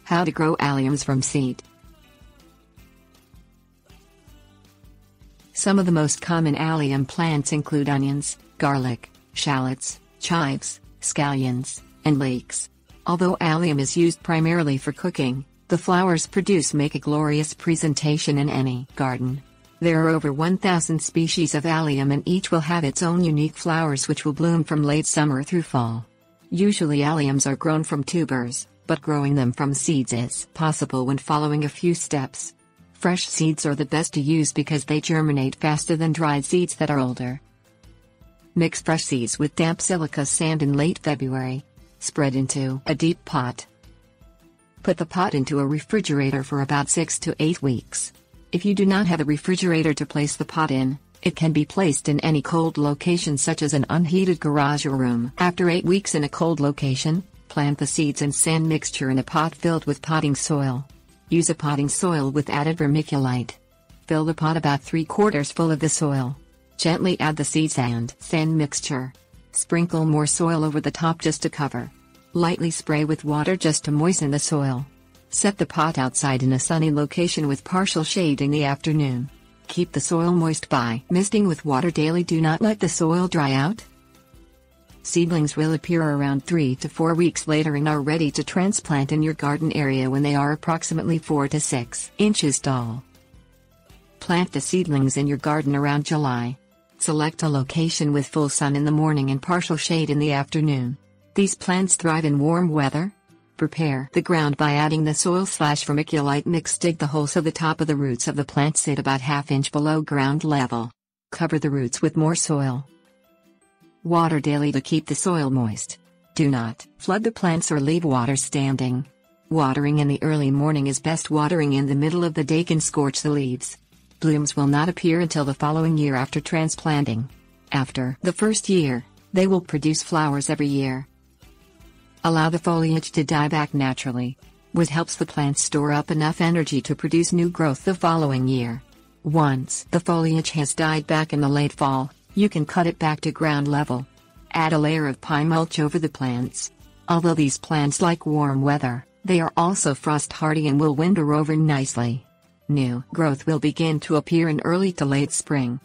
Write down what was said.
How to grow alliums from seed. Some of the most common allium plants include onions, garlic, shallots, chives, scallions, and leeks. Although allium is used primarily for cooking, the flowers produced make a glorious presentation in any garden. There are over 1,000 species of allium and each will have its own unique flowers which will bloom from late summer through fall. Usually alliums are grown from tubers, but growing them from seeds is possible when following a few steps. Fresh seeds are the best to use because they germinate faster than dried seeds that are older. Mix fresh seeds with damp silica sand in late February. Spread into a deep pot. Put the pot into a refrigerator for about 6 to 8 weeks. If you do not have a refrigerator to place the pot in, it can be placed in any cold location such as an unheated garage or room. After 8 weeks in a cold location, plant the seeds and sand mixture in a pot filled with potting soil. Use a potting soil with added vermiculite. Fill the pot about 3/4 full of the soil. Gently add the seeds and sand mixture. Sprinkle more soil over the top just to cover. Lightly spray with water just to moisten the soil. Set the pot outside in a sunny location with partial shade in the afternoon. Keep the soil moist by misting with water daily. Do not let the soil dry out. Seedlings will appear around 3 to 4 weeks later and are ready to transplant in your garden area when they are approximately 4 to 6 inches tall. Plant the seedlings in your garden around July. Select a location with full sun in the morning and partial shade in the afternoon. These plants thrive in warm weather. Prepare the ground by adding the soil/vermiculite mix. Dig the hole so the top of the roots of the plant sit about ½ inch below ground level. Cover the roots with more soil. Water daily to keep the soil moist. Do not flood the plants or leave water standing. Watering in the early morning is best. Watering in the middle of the day can scorch the leaves. Blooms will not appear until the following year after transplanting. After the first year, they will produce flowers every year. Allow the foliage to die back naturally. What helps the plant store up enough energy to produce new growth the following year. Once the foliage has died back in the late fall, you can cut it back to ground level. Add a layer of pine mulch over the plants. Although these plants like warm weather, they are also frost hardy and will winter over nicely. New growth will begin to appear in early to late spring.